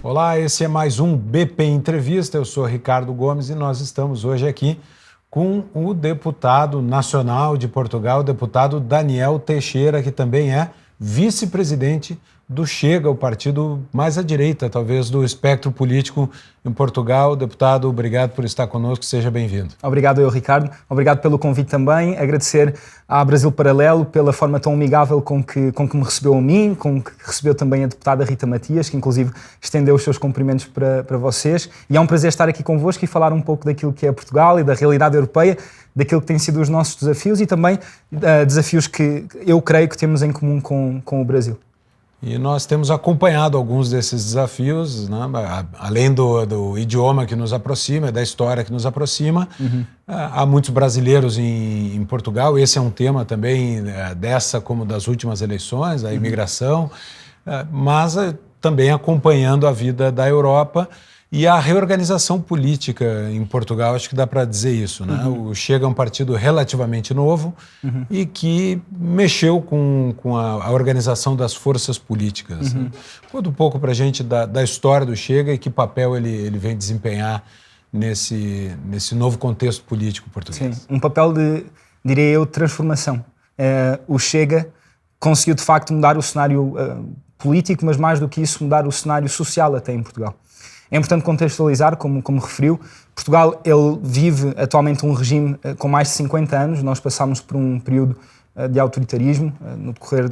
Olá, esse é mais um BP Entrevista. Eu sou Ricardo Gomes e nós estamos hoje aqui com o deputado nacional de Portugal, o deputado Daniel Teixeira, que também é vice-presidente do Chega, o partido mais à direita, talvez, do espectro político em Portugal. Deputado, obrigado por estar conosco, seja bem-vindo. Obrigado eu, Ricardo. Obrigado pelo convite também. Agradecer à Brasil Paralelo pela forma tão amigável com que me recebeu a mim, com que recebeu também a deputada Rita Matias, que inclusive estendeu os seus cumprimentos para vocês. E é um prazer estar aqui convosco e falar um pouco daquilo que é Portugal e da realidade europeia, daquilo que têm sido os nossos desafios e também desafios que eu creio que temos em comum com o Brasil. E nós temos acompanhado alguns desses desafios, né? Além do idioma que nos aproxima, da história que nos aproxima. Há muitos brasileiros em Portugal, esse é um tema também dessa como das últimas eleições, a imigração, mas também acompanhando a vida da Europa e a reorganização política em Portugal, acho que dá para dizer isso, né? O Chega é um partido relativamente novo e que mexeu com a organização das forças políticas. Né? Conta um pouco para a gente da história do Chega e que papel ele vem desempenhar nesse novo contexto político português. Sim, um papel diria eu, de transformação. O Chega conseguiu de facto mudar o cenário político, mas mais do que isso, mudar o cenário social até em Portugal. É importante contextualizar, como referiu, Portugal ele vive atualmente um regime com mais de 50 anos, nós passámos por um período de autoritarismo no decorrer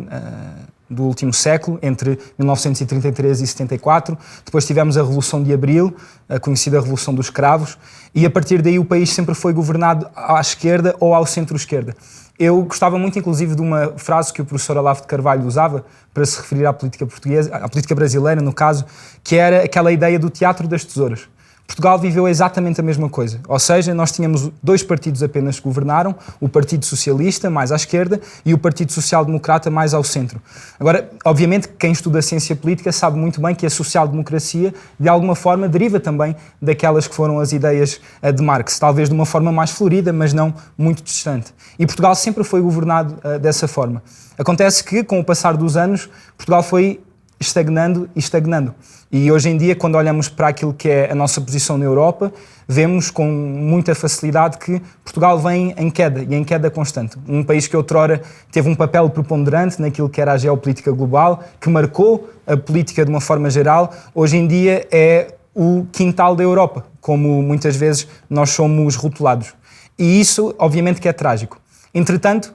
do último século, entre 1933 e 74, depois tivemos a Revolução de Abril, a conhecida Revolução dos Cravos, e a partir daí o país sempre foi governado à esquerda ou ao centro-esquerda. Eu gostava muito, inclusive, de uma frase que o professor Olavo de Carvalho usava para se referir à política portuguesa, à política brasileira, no caso, que era aquela ideia do teatro das tesouras. Portugal viveu exatamente a mesma coisa, ou seja, nós tínhamos dois partidos apenas que governaram, o Partido Socialista, mais à esquerda, e o Partido Social Democrata, mais ao centro. Agora, obviamente, quem estuda a ciência política sabe muito bem que a social-democracia, de alguma forma, deriva também daquelas que foram as ideias de Marx, talvez de uma forma mais florida, mas não muito distante. E Portugal sempre foi governado dessa forma. Acontece que, com o passar dos anos, Portugal foi estagnando e estagnando. E hoje em dia, quando olhamos para aquilo que é a nossa posição na Europa, vemos com muita facilidade que Portugal vem em queda, e em queda constante. Um país que outrora teve um papel preponderante naquilo que era a geopolítica global, que marcou a política de uma forma geral, hoje em dia é o quintal da Europa, como muitas vezes nós somos rotulados. E isso, obviamente, que é trágico. Entretanto,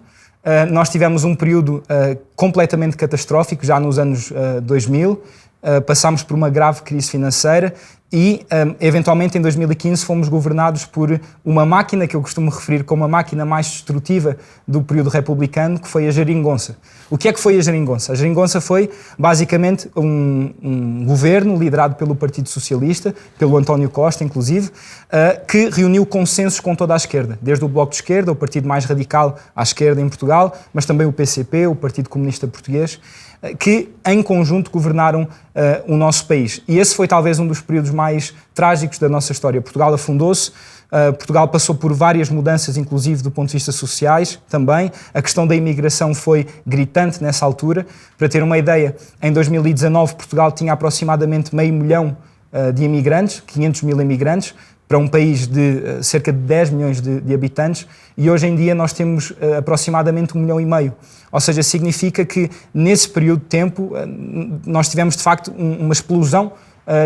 nós tivemos um período completamente catastrófico, já nos anos 2000, passámos por uma grave crise financeira e, eventualmente, em 2015 fomos governados por uma máquina que eu costumo referir como a máquina mais destrutiva do período republicano, que foi a Geringonça. O que é que foi a Geringonça? A Geringonça foi, basicamente, um governo liderado pelo Partido Socialista, pelo António Costa, inclusive, que reuniu consensos com toda a esquerda, desde o Bloco de Esquerda, o partido mais radical à esquerda em Portugal, mas também o PCP, o Partido Comunista Português, que em conjunto governaram o nosso país. E esse foi talvez um dos períodos mais trágicos da nossa história. Portugal afundou-se, Portugal passou por várias mudanças, inclusive do ponto de vista sociais também. A questão da imigração foi gritante nessa altura. Para ter uma ideia, em 2019 Portugal tinha aproximadamente 500 mil de imigrantes, 500 mil imigrantes, para um país de cerca de 10 milhões de habitantes, e hoje em dia nós temos aproximadamente 1,5 milhão. Ou seja, significa que nesse período de tempo nós tivemos de facto uma explosão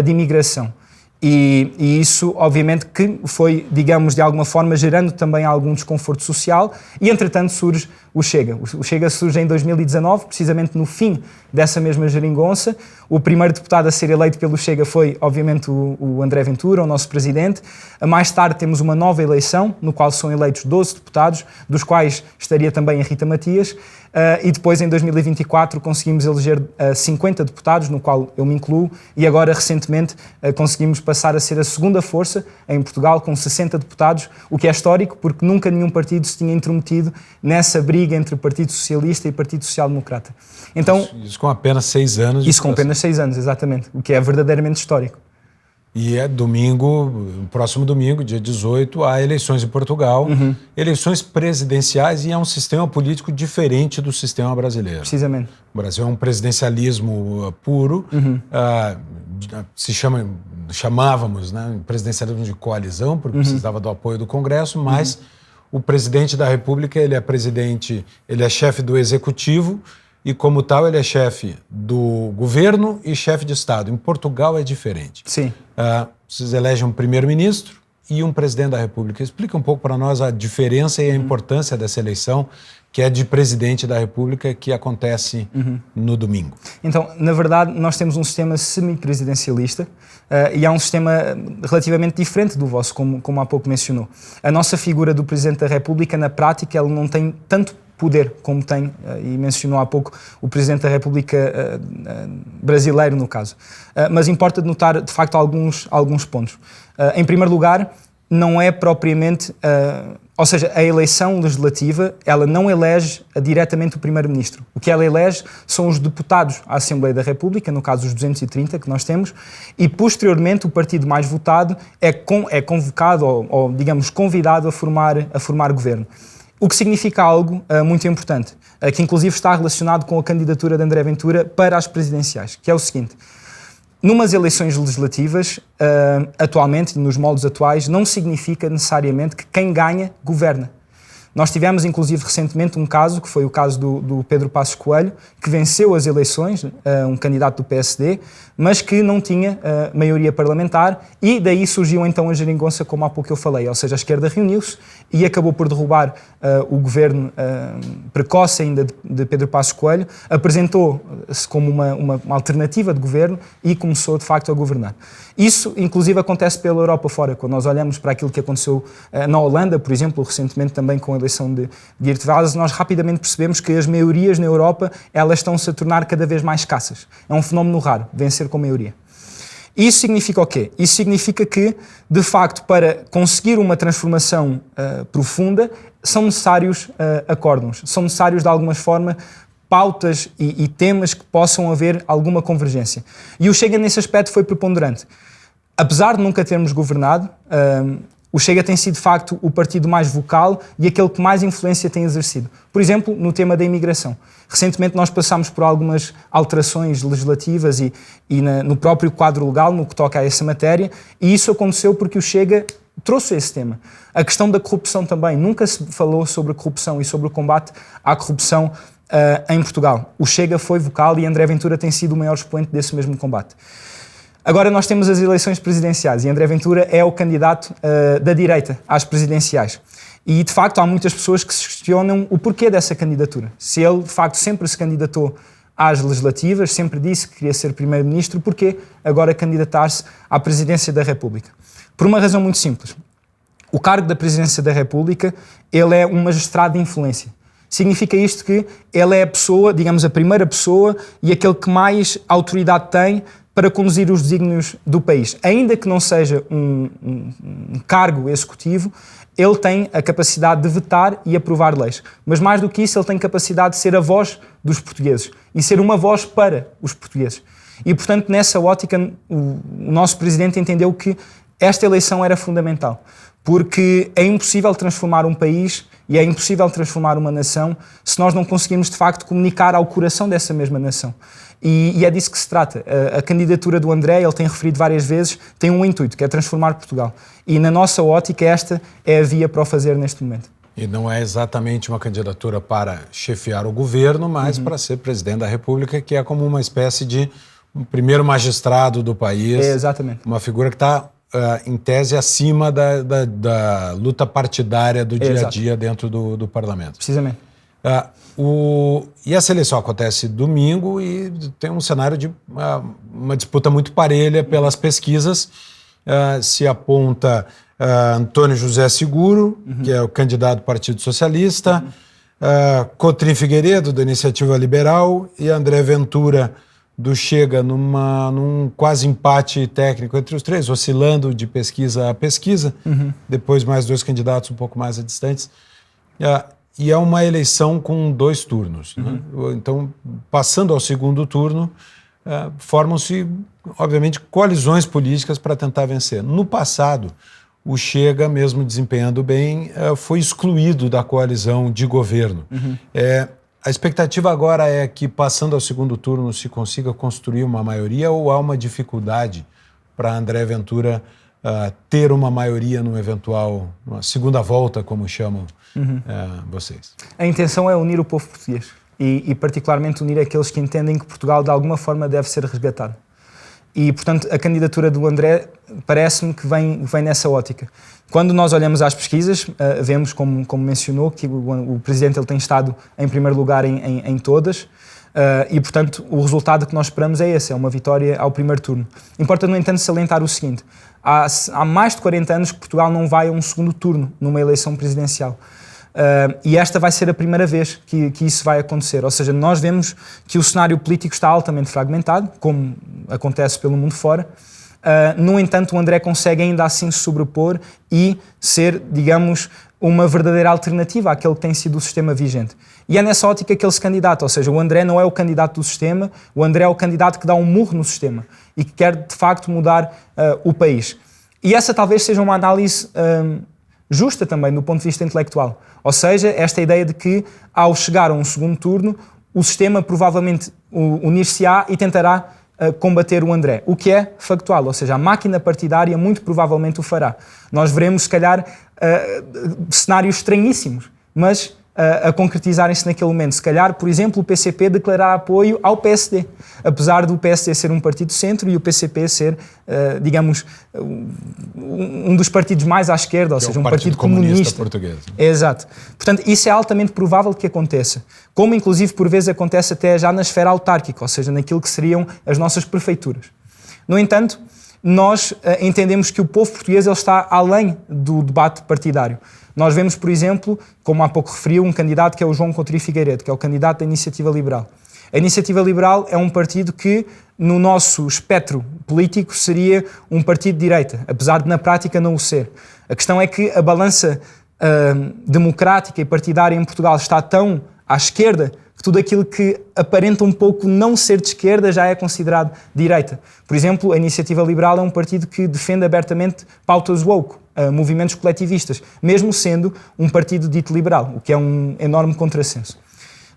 de imigração. E isso, obviamente, que foi, digamos, de alguma forma, gerando também algum desconforto social e, entretanto, surge o Chega. O Chega surge em 2019, precisamente no fim dessa mesma geringonça. O primeiro deputado a ser eleito pelo Chega foi, obviamente, o André Ventura, o nosso presidente. Mais tarde temos uma nova eleição, no qual são eleitos 12 deputados, dos quais estaria também a Rita Matias. E depois, em 2024, conseguimos eleger 50 deputados, no qual eu me incluo, e agora, recentemente, conseguimos passar a ser a segunda força em Portugal, com 60 deputados, o que é histórico, porque nunca nenhum partido se tinha intrometido nessa briga entre o Partido Socialista e o Partido Social Democrata. Então, isso com apenas 6 anos. Isso com apenas 6 anos, exatamente, o que é verdadeiramente histórico. E é domingo, próximo domingo, dia 18, há eleições em Portugal, eleições presidenciais, e é um sistema político diferente do sistema brasileiro. Precisamente. O Brasil é um presidencialismo puro, chamávamos, né, presidencialismo de coalizão, porque precisava do apoio do Congresso, mas o presidente da República, ele é chefe do executivo, e como tal ele é chefe do governo e chefe de Estado. Em Portugal é diferente. Sim. Vocês elegem um primeiro-ministro e um presidente da República. Explica um pouco para nós a diferença e a importância dessa eleição, que é de presidente da República, que acontece no domingo. Então, na verdade, nós temos um sistema semipresidencialista e é um sistema relativamente diferente do vosso, como há pouco mencionou. A nossa figura do Presidente da República, na prática, ela não tem tanto poder como tem, e mencionou há pouco, o Presidente da República brasileiro, no caso. Mas importa de notar, de facto, alguns pontos. Em primeiro lugar, não é propriamente... ou seja, a eleição legislativa, ela não elege diretamente o Primeiro-Ministro. O que ela elege são os deputados à Assembleia da República, no caso os 230 que nós temos, e posteriormente o partido mais votado é convocado ou, digamos, convidado a formar governo. O que significa algo muito importante, que inclusive está relacionado com a candidatura de André Ventura para as presidenciais, que é o seguinte: numas eleições legislativas, atualmente, nos moldes atuais, não significa necessariamente que quem ganha, governa. Nós tivemos, inclusive, recentemente um caso, que foi o caso do Pedro Passos Coelho, que venceu as eleições, um candidato do PSD, mas que não tinha maioria parlamentar, e daí surgiu então a geringonça, como há pouco eu falei, ou seja, a esquerda reuniu-se e acabou por derrubar o governo precoce ainda de Pedro Passos Coelho, apresentou-se como uma alternativa de governo e começou de facto a governar. Isso, inclusive, acontece pela Europa fora. Quando nós olhamos para aquilo que aconteceu na Holanda, por exemplo, recentemente também com a eleição de Geert Wilders, nós rapidamente percebemos que as maiorias na Europa, elas estão-se a tornar cada vez mais escassas. É um fenómeno raro, vencer com maioria. Isso significa o quê? Isso significa que, de facto, para conseguir uma transformação profunda, são necessários acórdãos, são necessários, de alguma forma, pautas e temas que possam haver alguma convergência. E o Chega, nesse aspecto, foi preponderante. Apesar de nunca termos governado, o Chega tem sido, de facto, o partido mais vocal e aquele que mais influência tem exercido. Por exemplo, no tema da imigração. Recentemente nós passámos por algumas alterações legislativas e no próprio quadro legal, no que toca a essa matéria, e isso aconteceu porque o Chega trouxe esse tema. A questão da corrupção também. Nunca se falou sobre a corrupção e sobre o combate à corrupção em Portugal. O Chega foi vocal e André Ventura tem sido o maior expoente desse mesmo combate. Agora nós temos as eleições presidenciais e André Ventura é o candidato da direita às presidenciais. E, de facto, há muitas pessoas que se questionam o porquê dessa candidatura. Se ele, de facto, sempre se candidatou às legislativas, sempre disse que queria ser primeiro-ministro, porquê agora candidatar-se à presidência da República? Por uma razão muito simples. O cargo da presidência da República, ele é um magistrado de influência. Significa isto que ele é a pessoa, digamos, a primeira pessoa e aquele que mais autoridade tem para conduzir os desígnios do país. Ainda que não seja um cargo executivo, ele tem a capacidade de vetar e aprovar leis. Mas mais do que isso, ele tem capacidade de ser a voz dos portugueses e ser uma voz para os portugueses. E, portanto, nessa ótica, o nosso Presidente entendeu que esta eleição era fundamental, porque é impossível transformar um país e é impossível transformar uma nação se nós não conseguirmos, de facto, comunicar ao coração dessa mesma nação. E é disso que se trata. A candidatura do André, ele tem referido várias vezes, tem um intuito, que é transformar Portugal. E na nossa ótica, esta é a via para o fazer neste momento. E não é exatamente uma candidatura para chefiar o governo, mas para ser presidente da República, que é como uma espécie de um primeiro magistrado do país. É, exatamente. Uma figura que está, em tese, acima da luta partidária do dia a dia dentro do parlamento. Precisamente. E essa eleição acontece domingo e tem um cenário de uma disputa muito parelha pelas pesquisas. Se aponta Antônio José Seguro, que é o candidato do Partido Socialista, Cotrim Figueiredo, da Iniciativa Liberal, e André Ventura, do Chega, num quase empate técnico entre os três, oscilando de pesquisa a pesquisa. Depois mais dois candidatos um pouco mais distantes. E é uma eleição com 2 turnos. Né? Então, passando ao segundo turno, formam-se, obviamente, coalizões políticas para tentar vencer. No passado, o Chega, mesmo desempenhando bem, foi excluído da coalizão de governo. A expectativa agora é que, passando ao segundo turno, se consiga construir uma maioria, ou há uma dificuldade para André Ventura ter uma maioria numa eventual uma segunda volta, como chamam vocês? A intenção é unir o povo português e particularmente unir aqueles que entendem que Portugal de alguma forma deve ser resgatado. E, portanto, a candidatura do André parece-me que vem nessa ótica. Quando nós olhamos às pesquisas, vemos, como mencionou, que o Presidente ele tem estado em primeiro lugar em todas. E, portanto, o resultado que nós esperamos é esse, é uma vitória ao primeiro turno. Importa, no entanto, salientar o seguinte: há mais de 40 anos que Portugal não vai a um segundo turno numa eleição presidencial. E esta vai ser a primeira vez que isso vai acontecer. Ou seja, nós vemos que o cenário político está altamente fragmentado, como acontece pelo mundo fora. No entanto, o André consegue ainda assim se sobrepor e ser, digamos, uma verdadeira alternativa àquele que tem sido o sistema vigente. E é nessa ótica que ele se candidata, ou seja, o André não é o candidato do sistema, o André é o candidato que dá um murro no sistema e que quer, de facto, mudar o país. E essa talvez seja uma análise justa também, do ponto de vista intelectual. Ou seja, esta ideia de que, ao chegar a um segundo turno, o sistema provavelmente unir-se-á e tentará combater o André, o que é factual, ou seja, a máquina partidária muito provavelmente o fará. Nós veremos, se calhar, cenários estranhíssimos, mas a concretizarem-se naquele momento. Se calhar, por exemplo, o PCP declarar apoio ao PSD, apesar do PSD ser um partido de centro e o PCP ser, digamos, um dos partidos mais à esquerda, ou seja, um partido comunista português. Exato. Portanto, isso é altamente provável que aconteça, como inclusive por vezes acontece até já na esfera autárquica, ou seja, naquilo que seriam as nossas prefeituras. No entanto, nós entendemos que o povo português ele está além do debate partidário. Nós vemos, por exemplo, como há pouco referiu, um candidato que é o João Coutinho Figueiredo, que é o candidato da Iniciativa Liberal. A Iniciativa Liberal é um partido que, no nosso espectro político, seria um partido de direita, apesar de na prática não o ser. A questão é que a balança democrática e partidária em Portugal está tão à esquerda que tudo aquilo que aparenta um pouco não ser de esquerda já é considerado direita. Por exemplo, a Iniciativa Liberal é um partido que defende abertamente pautas woke, movimentos coletivistas, mesmo sendo um partido dito liberal, o que é um enorme contrassenso.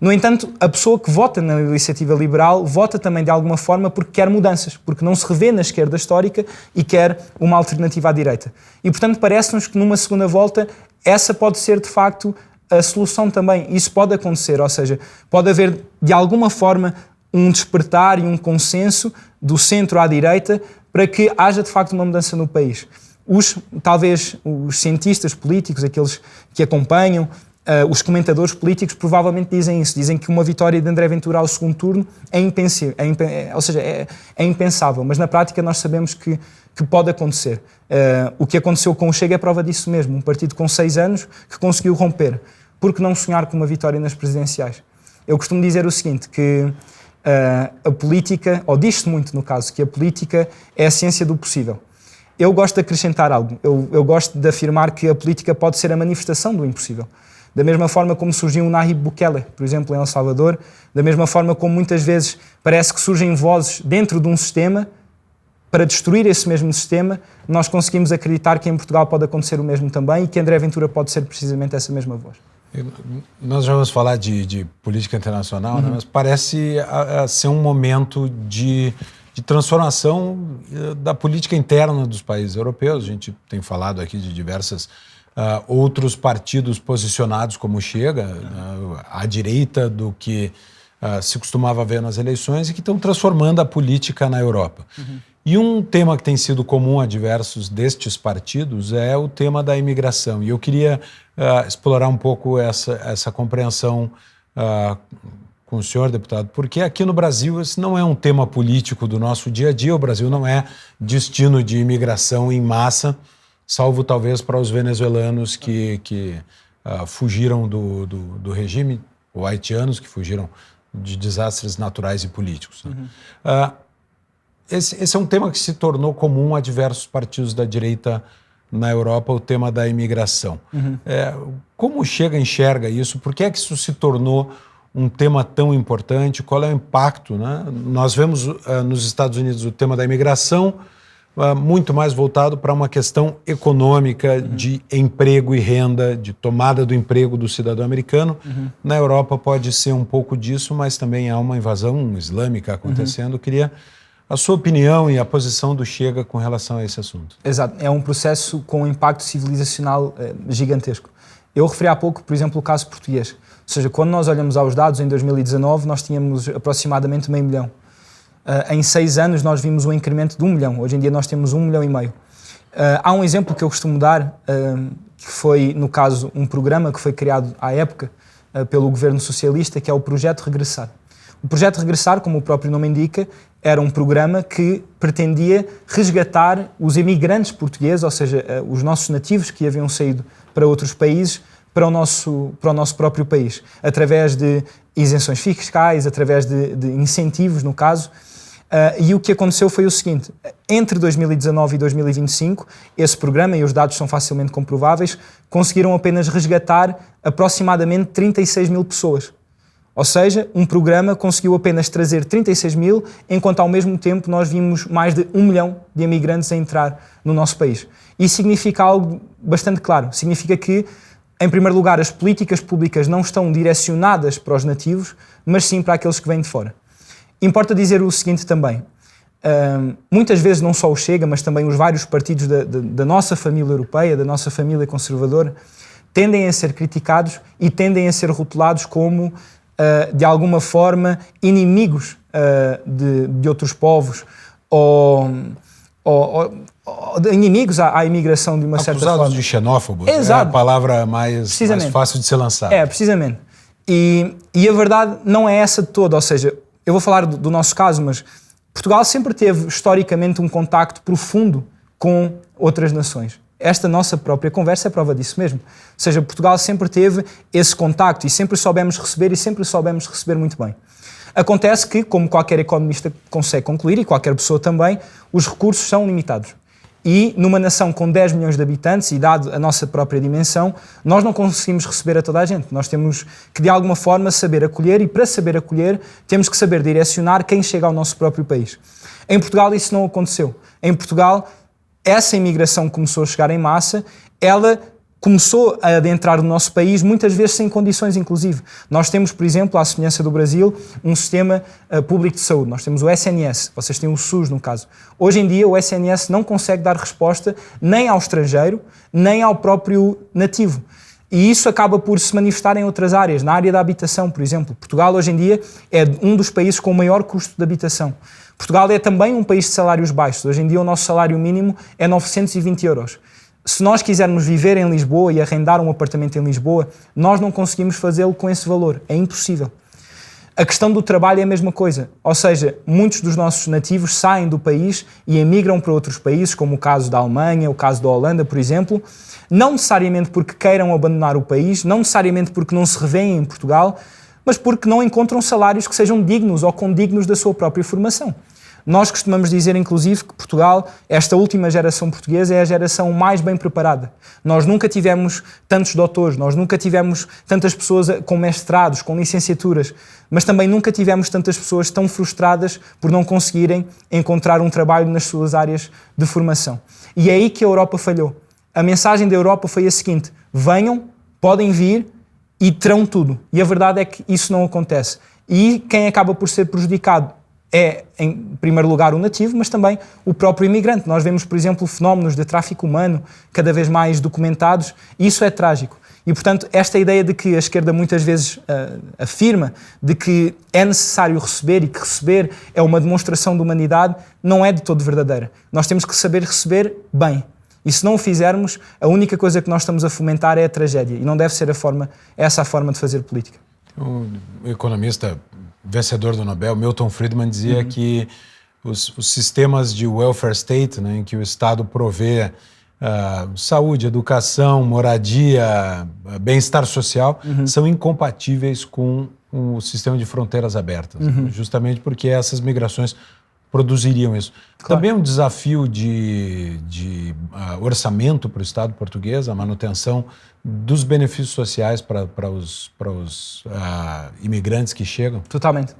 No entanto, a pessoa que vota na Iniciativa Liberal vota também de alguma forma porque quer mudanças, porque não se revê na esquerda histórica e quer uma alternativa à direita. E, portanto, parece-nos que numa segunda volta essa pode ser, de facto, a solução também. Isso pode acontecer, ou seja, pode haver, de alguma forma, um despertar e um consenso do centro à direita para que haja, de facto, uma mudança no país. Talvez os cientistas políticos, aqueles que acompanham, os comentadores políticos provavelmente dizem isso, dizem que uma vitória de André Ventura ao segundo turno é impensável, mas na prática nós sabemos que pode acontecer. O que aconteceu com o Chega é prova disso mesmo, um partido com 6 anos que conseguiu romper. Por que não sonhar com uma vitória nas presidenciais? Eu costumo dizer o seguinte, que a política, ou diz-se muito no caso, que a política é a ciência do possível. Eu gosto de acrescentar algo, eu gosto de afirmar que a política pode ser a manifestação do impossível. Da mesma forma como surgiu o Nayib Bukele, por exemplo, em El Salvador, da mesma forma como muitas vezes parece que surgem vozes dentro de um sistema para destruir esse mesmo sistema, nós conseguimos acreditar que em Portugal pode acontecer o mesmo também e que André Ventura pode ser precisamente essa mesma voz. Nós já vamos falar de política internacional, né? Mas parece ser um momento de transformação da política interna dos países europeus. A gente tem falado aqui de diversas outros partidos posicionados como Chega, à direita do que se costumava ver nas eleições e que estão transformando a política na Europa. E um tema que tem sido comum a diversos destes partidos é o tema da imigração. E eu queria explorar um pouco essa compreensão com o senhor, deputado, porque aqui no Brasil esse não é um tema político do nosso dia a dia. O Brasil não é destino de imigração em massa, salvo talvez para os venezuelanos que fugiram do regime, ou haitianos que fugiram de desastres naturais e políticos. Né? Esse é um tema que se tornou comum a diversos partidos da direita na Europa, o tema da imigração. Como o Chega enxerga isso? Por que é que isso se tornou um tema tão importante? Qual é o impacto, né? Nós vemos nos Estados Unidos o tema da imigração muito mais voltado para uma questão econômica, de emprego e renda, de tomada do emprego do cidadão americano. Na Europa pode ser um pouco disso, mas também há uma invasão islâmica acontecendo. Queria a sua opinião e a posição do Chega com relação a esse assunto. Exato, é um processo com um impacto civilizacional gigantesco. Eu referi há pouco, por exemplo, o caso português. Ou seja, quando nós olhamos aos dados, em 2019 nós tínhamos aproximadamente 500 mil. Em 6 anos nós vimos um incremento de 1 milhão. Hoje em dia nós temos 1,5 milhão. Há um exemplo que eu costumo dar, que foi, no caso, um programa que foi criado à época pelo governo socialista, que é o Projeto Regressar. O Projeto Regressar, como o próprio nome indica, era um programa que pretendia resgatar os imigrantes portugueses, ou seja, os nossos nativos que haviam saído para outros países, para o nosso próprio país, através de isenções fiscais, através de incentivos, no caso. E o que aconteceu foi o seguinte: entre 2019 e 2025, esse programa, e os dados são facilmente comprováveis, conseguiram apenas resgatar aproximadamente 36 mil pessoas. Ou seja, um programa conseguiu apenas trazer 36 mil, enquanto ao mesmo tempo nós vimos mais de 1 milhão de imigrantes a entrar no nosso país. Isso significa algo bastante claro. Significa que, em primeiro lugar, as políticas públicas não estão direcionadas para os nativos, mas sim para aqueles que vêm de fora. Importa dizer o seguinte também: muitas vezes não só o Chega, mas também os vários partidos da nossa família europeia, da nossa família conservadora, tendem a ser criticados e tendem a ser rotulados como, de alguma forma, inimigos de outros povos ou inimigos à imigração de uma certa forma. Acusados de xenófobos. Exato. É a palavra mais fácil de ser lançada. Precisamente. E a verdade não é essa de toda, ou seja, eu vou falar do nosso caso, mas Portugal sempre teve historicamente um contacto profundo com outras nações. Esta nossa própria conversa é prova disso mesmo. Ou seja, Portugal sempre teve esse contacto e sempre soubemos receber muito bem. Acontece que, como qualquer economista consegue concluir, e qualquer pessoa também, os recursos são limitados. E numa nação com 10 milhões de habitantes, e dado a nossa própria dimensão, nós não conseguimos receber a toda a gente. Nós temos que, de alguma forma, saber acolher, e para saber acolher, temos que saber direcionar quem chega ao nosso próprio país. Em Portugal isso não aconteceu. Em Portugal, essa imigração começou a chegar em massa, ela começou a adentrar no nosso país, muitas vezes sem condições, inclusive. Nós temos, por exemplo, à semelhança do Brasil, um sistema público de saúde. Nós temos o SNS, vocês têm o SUS, no caso. Hoje em dia, o SNS não consegue dar resposta nem ao estrangeiro, nem ao próprio nativo. E isso acaba por se manifestar em outras áreas, na área da habitação, por exemplo. Portugal, hoje em dia, é um dos países com o maior custo de habitação. Portugal é também um país de salários baixos. Hoje em dia, o nosso salário mínimo é 920 euros. Se nós quisermos viver em Lisboa e arrendar um apartamento em Lisboa, nós não conseguimos fazê-lo com esse valor. É impossível. A questão do trabalho é a mesma coisa. Ou seja, muitos dos nossos nativos saem do país e emigram para outros países, como o caso da Alemanha, o caso da Holanda, por exemplo, não necessariamente porque queiram abandonar o país, não necessariamente porque não se revêem em Portugal, mas porque não encontram salários que sejam dignos ou condignos da sua própria formação. Nós costumamos dizer, inclusive, que Portugal, esta última geração portuguesa, é a geração mais bem preparada. Nós nunca tivemos tantos doutores, nós nunca tivemos tantas pessoas com mestrados, com licenciaturas, mas também nunca tivemos tantas pessoas tão frustradas por não conseguirem encontrar um trabalho nas suas áreas de formação. E é aí que a Europa falhou. A mensagem da Europa foi a seguinte: venham, podem vir e terão tudo. E a verdade é que isso não acontece. E quem acaba por ser prejudicado é, em primeiro lugar, o nativo, mas também o próprio imigrante. Nós vemos, por exemplo, fenómenos de tráfico humano cada vez mais documentados, e isso é trágico. E, portanto, esta ideia de que a esquerda muitas vezes afirma de que é necessário receber e que receber é uma demonstração de humanidade, não é de todo verdadeira. Nós temos que saber receber bem. E se não o fizermos, a única coisa que nós estamos a fomentar é a tragédia. E não deve ser essa a forma de fazer política. O economista vencedor do Nobel, Milton Friedman, dizia que os sistemas de welfare state, né, em que o Estado provê saúde, educação, moradia, bem-estar social, são incompatíveis com o sistema de fronteiras abertas, justamente porque essas migrações produziriam isso. Claro. Também um desafio de orçamento para o Estado português, a manutenção dos benefícios sociais para os imigrantes que chegam? Totalmente.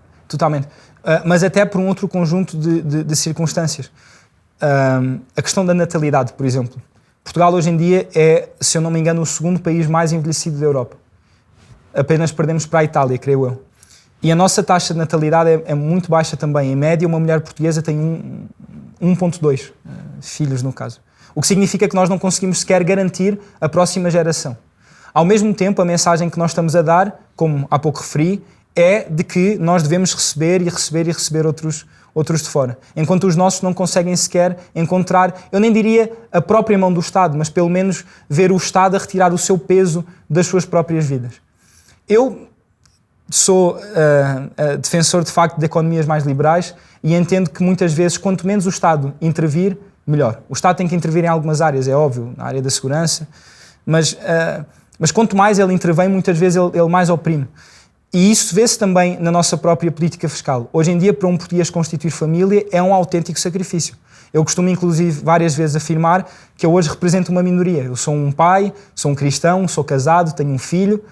Mas até por um outro conjunto de circunstâncias. A questão da natalidade, por exemplo. Portugal hoje em dia é, se eu não me engano, o segundo país mais envelhecido da Europa. Apenas perdemos para a Itália, creio eu. E a nossa taxa de natalidade é muito baixa também. Em média, uma mulher portuguesa tem 1,2 filhos, no caso. O que significa que nós não conseguimos sequer garantir a próxima geração. Ao mesmo tempo, a mensagem que nós estamos a dar, como há pouco referi, é de que nós devemos receber outros de fora. Enquanto os nossos não conseguem sequer encontrar, eu nem diria a própria mão do Estado, mas pelo menos ver o Estado a retirar o seu peso das suas próprias vidas. Eu sou defensor, de facto, de economias mais liberais e entendo que muitas vezes, quanto menos o Estado intervir, melhor. O Estado tem que intervir em algumas áreas, é óbvio, na área da segurança, mas quanto mais ele intervém, muitas vezes ele mais oprime. E isso vê-se também na nossa própria política fiscal. Hoje em dia, para um português constituir família, é um autêntico sacrifício. Eu costumo, inclusive, várias vezes afirmar que eu hoje represento uma minoria. Eu sou um pai, sou um cristão, sou casado, tenho um filho,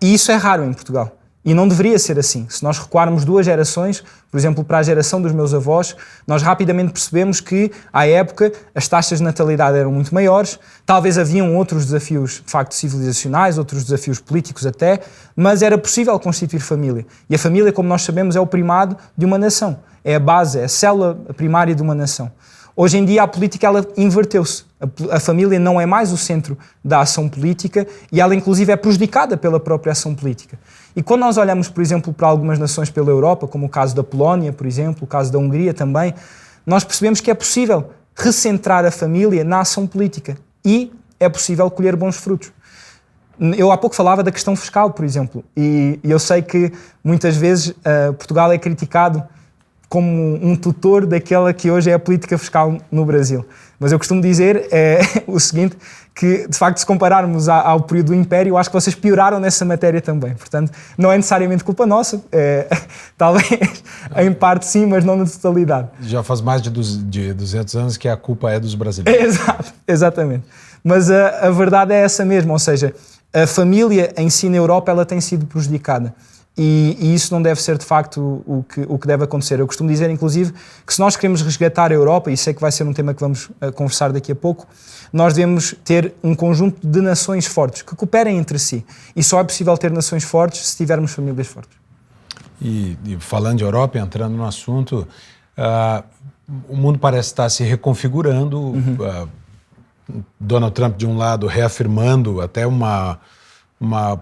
e isso é raro em Portugal. E não deveria ser assim. Se nós recuarmos 2 gerações, por exemplo, para a geração dos meus avós, nós rapidamente percebemos que, à época, as taxas de natalidade eram muito maiores, talvez haviam outros desafios, de facto, civilizacionais, outros desafios políticos até, mas era possível constituir família. E a família, como nós sabemos, é o primado de uma nação. É a base, é a célula primária de uma nação. Hoje em dia a política ela inverteu-se. A família não é mais o centro da ação política e ela inclusive é prejudicada pela própria ação política. E quando nós olhamos, por exemplo, para algumas nações pela Europa, como o caso da Polónia, por exemplo, o caso da Hungria também, nós percebemos que é possível recentrar a família na ação política e é possível colher bons frutos. Eu há pouco falava da questão fiscal, por exemplo, e eu sei que muitas vezes Portugal é criticado como um tutor daquela que hoje é a política fiscal no Brasil. Mas eu costumo dizer o seguinte, que de facto se compararmos ao período do Império, eu acho que vocês pioraram nessa matéria também. Portanto, não é necessariamente culpa nossa, talvez em parte sim, mas não na totalidade. Já faz mais de 200 anos que a culpa é dos brasileiros. Exato, exatamente. Mas a verdade é essa mesmo, ou seja, a família em si na Europa ela tem sido prejudicada. E isso não deve ser, de facto, o que deve acontecer. Eu costumo dizer, inclusive, que se nós queremos resgatar a Europa, e sei que vai ser um tema que vamos conversar daqui a pouco, nós devemos ter um conjunto de nações fortes, que cooperem entre si. E só é possível ter nações fortes se tivermos famílias fortes. E falando de Europa, entrando no assunto, o mundo parece estar se reconfigurando. Donald Trump, de um lado, reafirmando até uma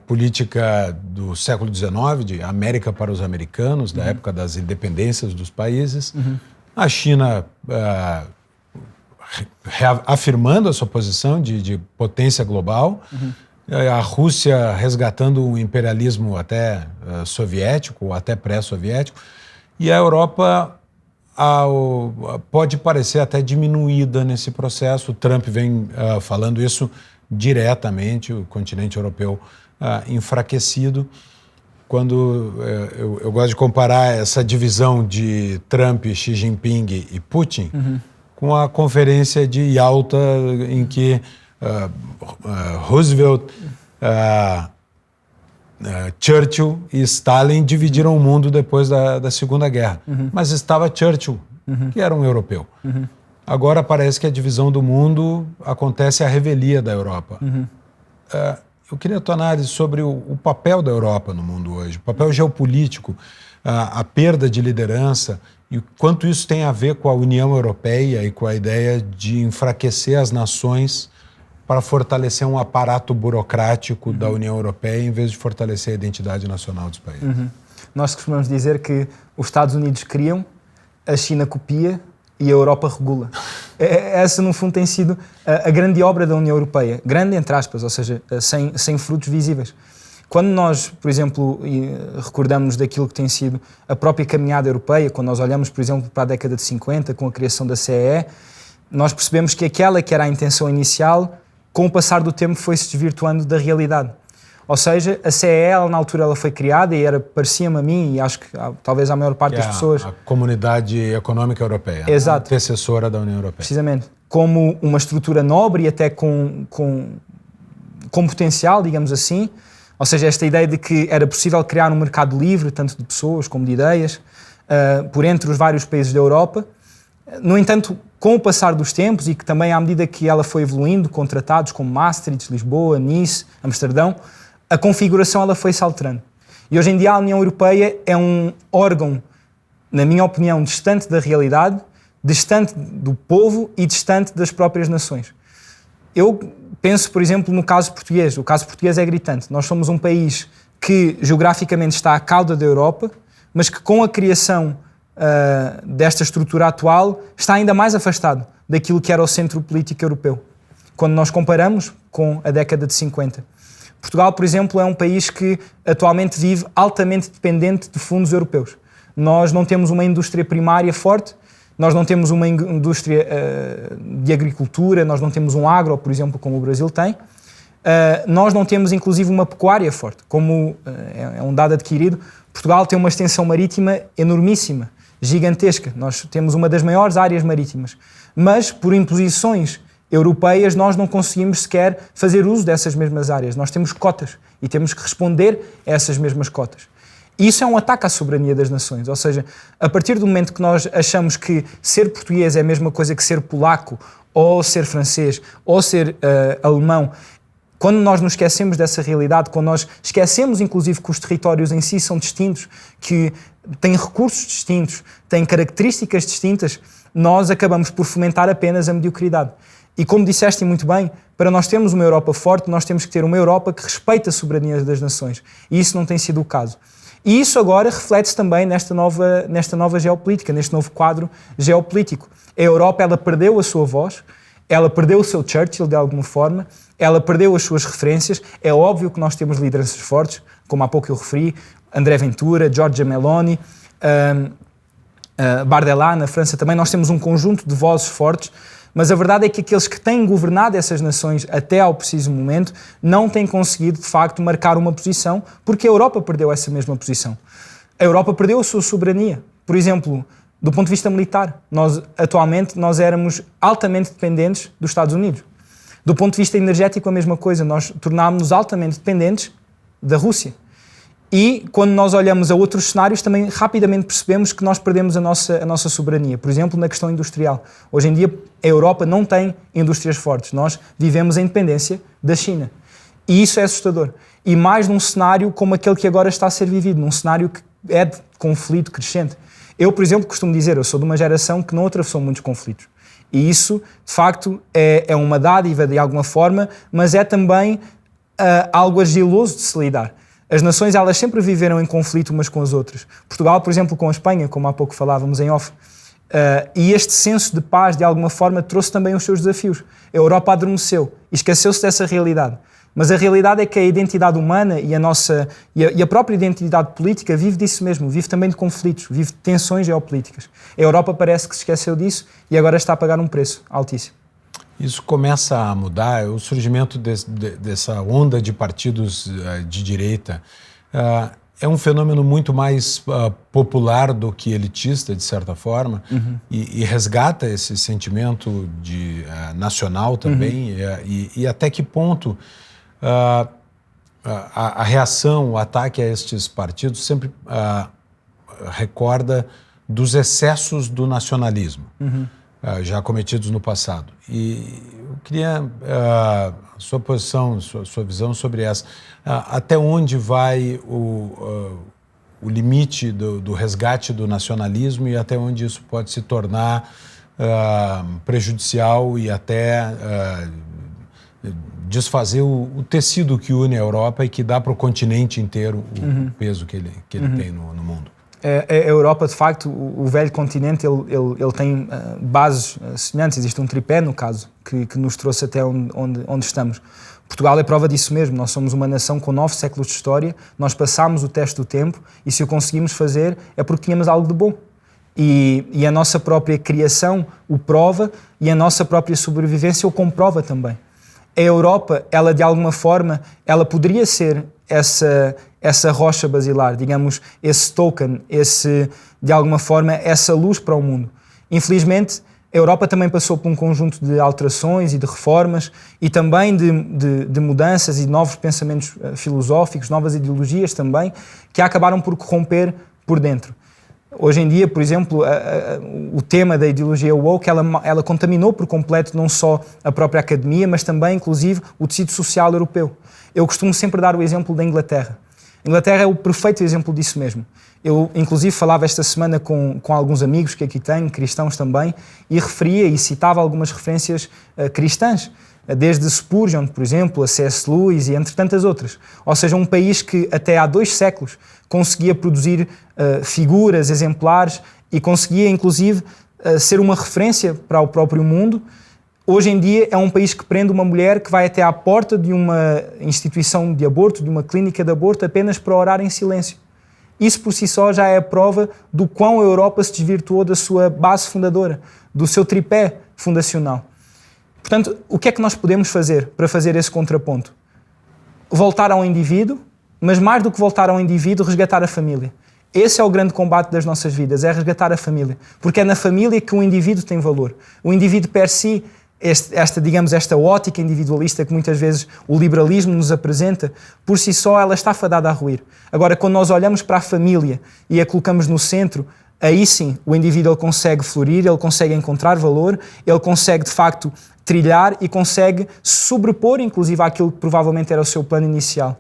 política do século XIX, de América para os americanos, da época das independências dos países. A China afirmando a sua posição de potência global. A Rússia resgatando um imperialismo até soviético, ou até pré-soviético. E a Europa pode parecer até diminuída nesse processo. O Trump vem falando isso diretamente, o continente europeu enfraquecido. Quando eu gosto de comparar essa divisão de Trump, Xi Jinping e Putin com a conferência de Yalta, em que Roosevelt, Churchill e Stalin dividiram o mundo depois da Segunda Guerra. Mas estava Churchill, que era um europeu. Agora parece que a divisão do mundo acontece à revelia da Europa. Eu queria a tua análise sobre o papel da Europa no mundo hoje, o papel geopolítico, a perda de liderança e o quanto isso tem a ver com a União Europeia e com a ideia de enfraquecer as nações para fortalecer um aparato burocrático da União Europeia em vez de fortalecer a identidade nacional dos países. Nós costumamos dizer que os Estados Unidos criam, a China copia e a Europa regula. Essa, no fundo, tem sido a grande obra da União Europeia. Grande, entre aspas, ou seja, sem frutos visíveis. Quando nós, por exemplo, recordamos daquilo que tem sido a própria caminhada europeia, quando nós olhamos, por exemplo, para a década de 50, com a criação da CEE, nós percebemos que aquela que era a intenção inicial, com o passar do tempo, foi-se desvirtuando da realidade. Ou seja, a CEE, ela, na altura, ela foi criada e parecia-me a mim, e acho que talvez a maior parte das pessoas... A Comunidade Econômica Europeia. Exato. Antecessora da União Europeia. Precisamente. Como uma estrutura nobre e até com potencial, digamos assim. Ou seja, esta ideia de que era possível criar um mercado livre, tanto de pessoas como de ideias, por entre os vários países da Europa. No entanto, com o passar dos tempos e que também à medida que ela foi evoluindo, com tratados como Maastricht, Lisboa, Nice, Amsterdão, a configuração ela foi se alterando. E hoje em dia a União Europeia é um órgão, na minha opinião, distante da realidade, distante do povo e distante das próprias nações. Eu penso, por exemplo, no caso português. O caso português é gritante. Nós somos um país que geograficamente está à cauda da Europa, mas que com a criação desta estrutura atual está ainda mais afastado daquilo que era o centro político europeu, quando nós comparamos com a década de 50. Portugal, por exemplo, é um país que atualmente vive altamente dependente de fundos europeus. Nós não temos uma indústria primária forte, nós não temos uma indústria de agricultura, nós não temos um agro, por exemplo, como o Brasil tem. Nós não temos, inclusive, uma pecuária forte, como é um dado adquirido. Portugal tem uma extensão marítima enormíssima, gigantesca. Nós temos uma das maiores áreas marítimas. Mas, por imposições europeias, nós não conseguimos sequer fazer uso dessas mesmas áreas. Nós temos cotas e temos que responder a essas mesmas cotas. E isso é um ataque à soberania das nações. Ou seja, a partir do momento que nós achamos que ser português é a mesma coisa que ser polaco, ou ser francês, ou ser alemão, quando nós nos esquecemos dessa realidade, quando nós esquecemos inclusive que os territórios em si são distintos, que têm recursos distintos, têm características distintas, nós acabamos por fomentar apenas a mediocridade. E como disseste muito bem, para nós termos uma Europa forte, nós temos que ter uma Europa que respeite a soberania das nações. E isso não tem sido o caso. E isso agora reflete-se também nesta nova geopolítica, neste novo quadro geopolítico. A Europa, ela perdeu a sua voz, ela perdeu o seu Churchill de alguma forma, ela perdeu as suas referências. É óbvio que nós temos lideranças fortes, como há pouco eu referi, André Ventura, Giorgia Meloni, Bardella na França também. Nós temos um conjunto de vozes fortes, mas a verdade é que aqueles que têm governado essas nações até ao preciso momento não têm conseguido, de facto, marcar uma posição, porque a Europa perdeu essa mesma posição. A Europa perdeu a sua soberania. Por exemplo, do ponto de vista militar, atualmente nós éramos altamente dependentes dos Estados Unidos. Do ponto de vista energético, a mesma coisa. Nós tornámos-nos altamente dependentes da Rússia. E quando nós olhamos a outros cenários, também rapidamente percebemos que nós perdemos a nossa soberania. Por exemplo, na questão industrial. Hoje em dia, a Europa não tem indústrias fortes. Nós vivemos em dependência da China. E isso é assustador. E mais num cenário como aquele que agora está a ser vivido, num cenário que é de conflito crescente. Eu, por exemplo, costumo dizer, eu sou de uma geração que não atravessou muitos conflitos. E isso, de facto, é uma dádiva de alguma forma, mas é também algo argiloso de se lidar. As nações, elas sempre viveram em conflito umas com as outras. Portugal, por exemplo, com a Espanha, como há pouco falávamos em off. E este senso de paz, de alguma forma, trouxe também os seus desafios. A Europa adormeceu e esqueceu-se dessa realidade. Mas a realidade é que a identidade humana e a própria identidade política vive disso mesmo, vive também de conflitos, vive de tensões geopolíticas. A Europa parece que se esqueceu disso e agora está a pagar um preço altíssimo. Isso começa a mudar, o surgimento dessa onda de partidos de direita é um fenômeno muito mais popular do que elitista, de certa forma, e resgata esse sentimento nacional também, e até que ponto a reação, o ataque a estes partidos sempre recorda dos excessos do nacionalismo. Já cometidos no passado. E eu queria a sua posição, sua visão sobre essa. Até onde vai o limite do resgate do nacionalismo e até onde isso pode se tornar prejudicial e até desfazer o tecido que une a Europa e que dá para o continente inteiro o peso que ele tem no mundo. A Europa, de facto, o velho continente, ele tem bases semelhantes. Existe um tripé, no caso, que nos trouxe até onde estamos. Portugal é prova disso mesmo. Nós somos uma nação com 9 séculos de história, nós passámos o teste do tempo e se o conseguimos fazer é porque tínhamos algo de bom. E a nossa própria criação o prova e a nossa própria sobrevivência o comprova também. a Europa, ela de alguma forma, ela poderia ser essa rocha basilar, digamos, esse token, de alguma forma, essa luz para o mundo. Infelizmente, a Europa também passou por um conjunto de alterações e de reformas e também de mudanças e novos pensamentos filosóficos, novas ideologias também, que acabaram por corromper por dentro. Hoje em dia, por exemplo, o tema da ideologia woke, ela contaminou por completo não só a própria academia, mas também, inclusive, o tecido social europeu. Eu costumo sempre dar o exemplo da Inglaterra. A Inglaterra é o perfeito exemplo disso mesmo. Eu, inclusive, falava esta semana com alguns amigos que aqui tenho, cristãos também, e referia e citava algumas referências cristãs, desde Spurgeon, por exemplo, a C.S. Lewis e entre tantas outras. Ou seja, um país que até há 2 séculos conseguia produzir figuras exemplares e conseguia, inclusive, ser uma referência para o próprio mundo. Hoje em dia é um país que prende uma mulher que vai até à porta de uma instituição de aborto, de uma clínica de aborto, apenas para orar em silêncio. Isso por si só já é a prova do quão a Europa se desvirtuou da sua base fundadora, do seu tripé fundacional. Portanto, o que é que nós podemos fazer para fazer esse contraponto? Voltar ao indivíduo, mas mais do que voltar ao indivíduo, resgatar a família. Esse é o grande combate das nossas vidas, é resgatar a família. Porque é na família que o indivíduo tem valor. O indivíduo per si, esta ótica individualista que muitas vezes o liberalismo nos apresenta, por si só ela está fadada a ruir. Agora, quando nós olhamos para a família e a colocamos no centro, aí sim o indivíduo ele consegue florir, ele consegue encontrar valor, ele consegue de facto trilhar e consegue sobrepor inclusive àquilo que provavelmente era o seu plano inicial.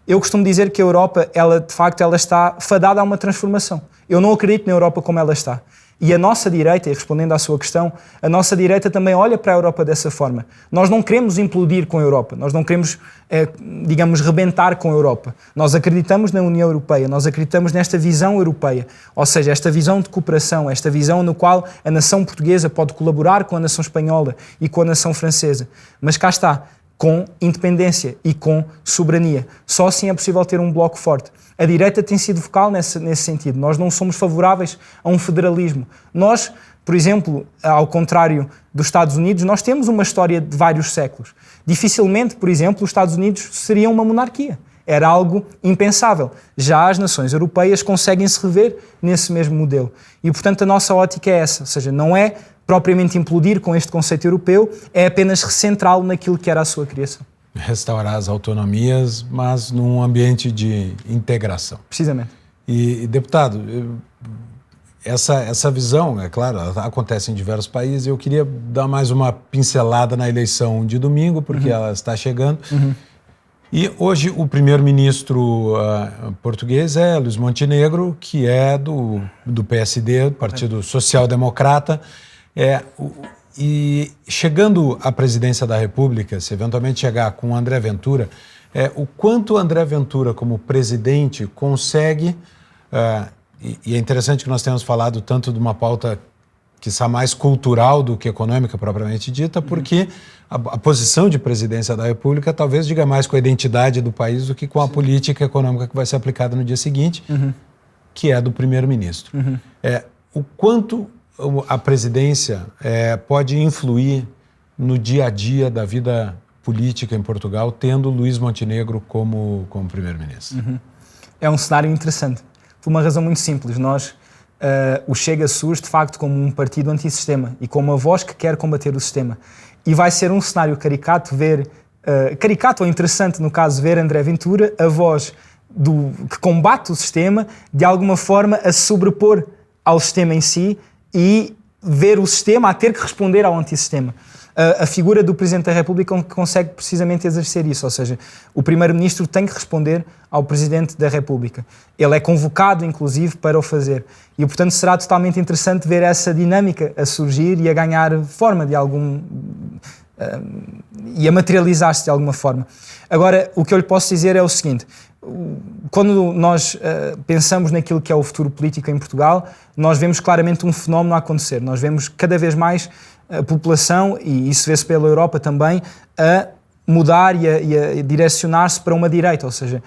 Eu costumo dizer que a Europa, ela de facto ela está fadada a uma transformação. Eu não acredito na Europa como ela está. E a nossa direita, e respondendo à sua questão, a nossa direita também olha para a Europa dessa forma. Nós não queremos implodir com a Europa, nós não queremos, rebentar com a Europa. Nós acreditamos na União Europeia, nós acreditamos nesta visão europeia, ou seja, esta visão de cooperação, esta visão no qual a nação portuguesa pode colaborar com a nação espanhola e com a nação francesa. Mas cá está, com independência e com soberania. Só assim é possível ter um bloco forte. A direita tem sido vocal nesse sentido. Nós não somos favoráveis a um federalismo. Nós, por exemplo, ao contrário dos Estados Unidos, nós temos uma história de vários séculos. Dificilmente, por exemplo, os Estados Unidos seriam uma monarquia. Era algo impensável. Já as nações europeias conseguem se rever nesse mesmo modelo. E, portanto, a nossa ótica é essa. Ou seja, não é propriamente implodir com este conceito europeu, é apenas recentrá-lo naquilo que era a sua criação. Restaurar as autonomias, mas num ambiente de integração. Precisamente. E deputado, essa visão, é claro, ela acontece em diversos países. Eu queria dar mais uma pincelada na eleição de domingo, porque ela está chegando. E hoje o primeiro-ministro português é Luiz Montenegro, que é do PSD, do Partido Social Democrata. E chegando à presidência da República, se eventualmente chegar com o André Ventura, o quanto o André Ventura, como presidente, consegue, e é interessante que nós tenhamos falado tanto de uma pauta que está mais cultural do que econômica propriamente dita, porque a posição de presidência da República talvez diga mais com a identidade do país do que com a política econômica que vai ser aplicada no dia seguinte, que é do primeiro-ministro. O quanto a presidência pode influir no dia a dia da vida política em Portugal, tendo Luiz Montenegro como primeiro-ministro? É um cenário interessante, por uma razão muito simples. O Chega surge, de facto, como um partido antissistema e como uma voz que quer combater o sistema. E vai ser um cenário caricato caricato ou interessante, no caso, ver André Ventura, a voz que combate o sistema, de alguma forma a se sobrepor ao sistema em si e ver o sistema a ter que responder ao antissistema. A figura do Presidente da República consegue precisamente exercer isso, ou seja, o Primeiro-Ministro tem que responder ao Presidente da República. Ele é convocado, inclusive, para o fazer. E, portanto, será totalmente interessante ver essa dinâmica a surgir e a ganhar forma e a materializar-se de alguma forma. Agora, o que eu lhe posso dizer é o seguinte: quando nós pensamos naquilo que é o futuro político em Portugal, nós vemos claramente um fenómeno a acontecer. Nós vemos cada vez mais a população, e isso vê-se pela Europa também, a mudar e a direcionar-se para uma direita, ou seja,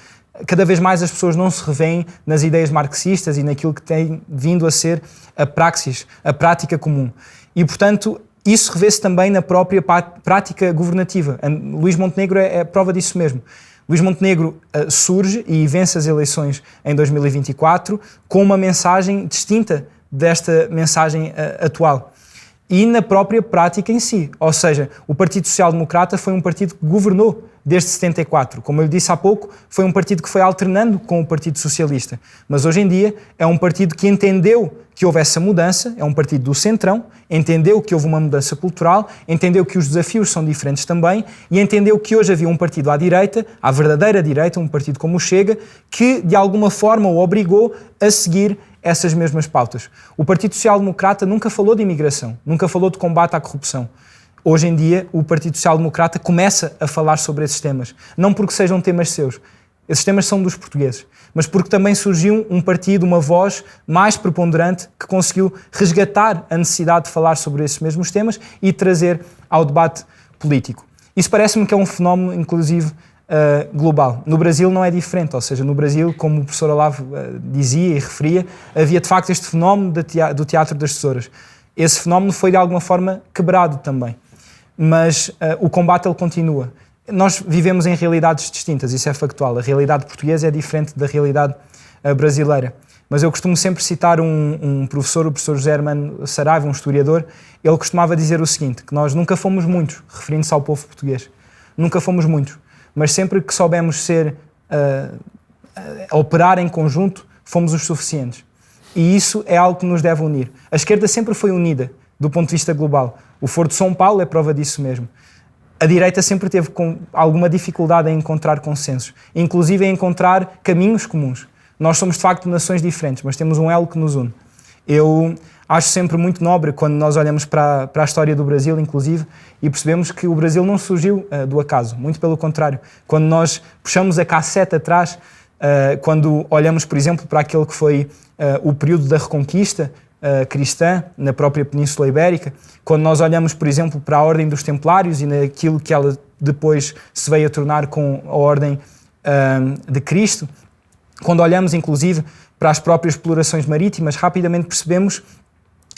cada vez mais as pessoas não se revêem nas ideias marxistas e naquilo que tem vindo a ser a praxis, a prática comum. E, portanto, Isso revê-se também na própria prática governativa. Luís Montenegro é prova disso mesmo. Luís Montenegro surge e vence as eleições em 2024 com uma mensagem distinta desta mensagem atual. E na própria prática em si. Ou seja, o Partido Social Democrata foi um partido que governou desde 74. Como eu lhe disse há pouco, foi um partido que foi alternando com o Partido Socialista. Mas hoje em dia é um partido que entendeu que houve essa mudança, é um partido do centrão, entendeu que houve uma mudança cultural, entendeu que os desafios são diferentes também e entendeu que hoje havia um partido à direita, à verdadeira direita, um partido como o Chega, que de alguma forma o obrigou a seguir essas mesmas pautas. O Partido Social Democrata nunca falou de imigração, nunca falou de combate à corrupção. Hoje em dia, o Partido Social Democrata começa a falar sobre esses temas. Não porque sejam temas seus. Esses temas são dos portugueses. Mas porque também surgiu um partido, uma voz mais preponderante que conseguiu resgatar a necessidade de falar sobre esses mesmos temas e trazer ao debate político. Isso parece-me que é um fenómeno, inclusive, global. No Brasil não é diferente, ou seja, no Brasil, como o professor Olavo dizia e referia, havia de facto este fenómeno do teatro das tesouras. Esse fenómeno foi de alguma forma quebrado também, mas o combate ele continua. Nós vivemos em realidades distintas, isso é factual. A realidade portuguesa é diferente da realidade brasileira. Mas eu costumo sempre citar um professor, o professor José Hermano Saraiva, um historiador. Ele costumava dizer o seguinte, que nós nunca fomos muitos, referindo-se ao povo português. Nunca fomos muitos. Mas sempre que soubemos operar em conjunto, fomos os suficientes. E isso é algo que nos deve unir. A esquerda sempre foi unida, do ponto de vista global. O Foro de São Paulo é prova disso mesmo. A direita sempre teve alguma dificuldade em encontrar consensos, inclusive em encontrar caminhos comuns. Nós somos, de facto, nações diferentes, mas temos um elo que nos une. Eu acho sempre muito nobre quando nós olhamos para a história do Brasil, inclusive, e percebemos que o Brasil não surgiu do acaso, muito pelo contrário. Quando nós puxamos a cassete atrás, quando olhamos, por exemplo, para aquele que foi o período da Reconquista cristã na própria Península Ibérica, quando nós olhamos, por exemplo, para a Ordem dos Templários e naquilo que ela depois se veio a tornar com a Ordem de Cristo, quando olhamos, inclusive, para as próprias explorações marítimas, rapidamente percebemos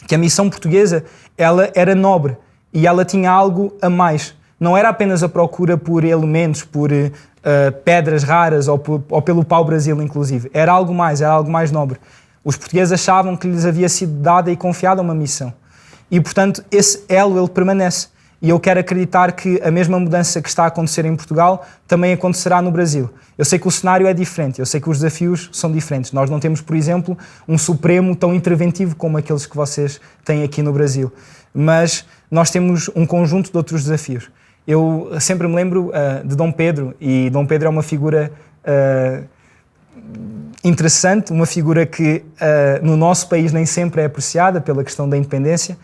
que a missão portuguesa ela era nobre e ela tinha algo a mais. Não era apenas a procura por elementos, por pedras raras ou pelo pau-brasil, inclusive. Era algo mais nobre. Os portugueses achavam que lhes havia sido dada e confiada uma missão. E, portanto, esse elo ele permanece. E eu quero acreditar que a mesma mudança que está a acontecer em Portugal também acontecerá no Brasil. Eu sei que o cenário é diferente, eu sei que os desafios são diferentes. Nós não temos, por exemplo, um Supremo tão interventivo como aqueles que vocês têm aqui no Brasil. Mas nós temos um conjunto de outros desafios. Eu sempre me lembro de Dom Pedro, e Dom Pedro é uma figura interessante, uma figura que no nosso país nem sempre é apreciada pela questão da independência,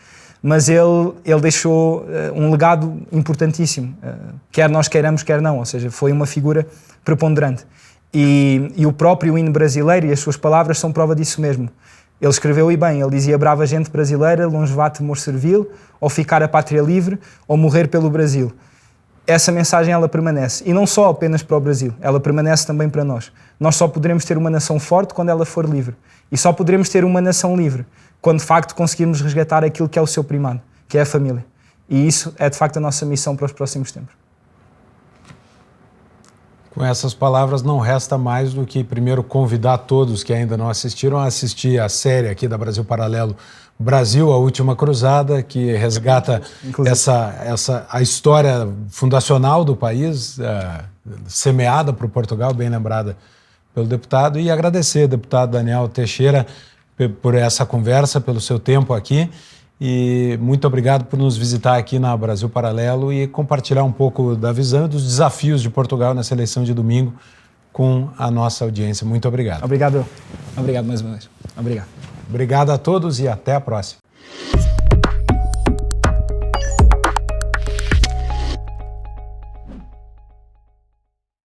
mas ele deixou um legado importantíssimo, quer nós queiramos, quer não, ou seja, foi uma figura preponderante. E o próprio hino brasileiro e as suas palavras são prova disso mesmo. Ele escreveu e bem, ele dizia: brava gente brasileira, longe vá temor servil, ou ficar a pátria livre, ou morrer pelo Brasil. Essa mensagem ela permanece, e não só apenas para o Brasil, ela permanece também para nós. Nós só poderemos ter uma nação forte quando ela for livre, e só poderemos ter uma nação livre quando de facto conseguirmos resgatar aquilo que é o seu primado, que é a família. E isso é de facto a nossa missão para os próximos tempos. Com essas palavras não resta mais do que primeiro convidar todos que ainda não assistiram a assistir a série aqui da Brasil Paralelo, Brasil, a Última Cruzada, que resgata a história fundacional do país, semeada por Portugal, bem lembrada pelo deputado, e agradecer ao deputado Daniel Teixeira por essa conversa, pelo seu tempo aqui, e muito obrigado por nos visitar aqui na Brasil Paralelo e compartilhar um pouco da visão e dos desafios de Portugal nessa eleição de domingo com a nossa audiência. Muito obrigado. Obrigado mais uma vez. Obrigado. Obrigado a todos e até a próxima.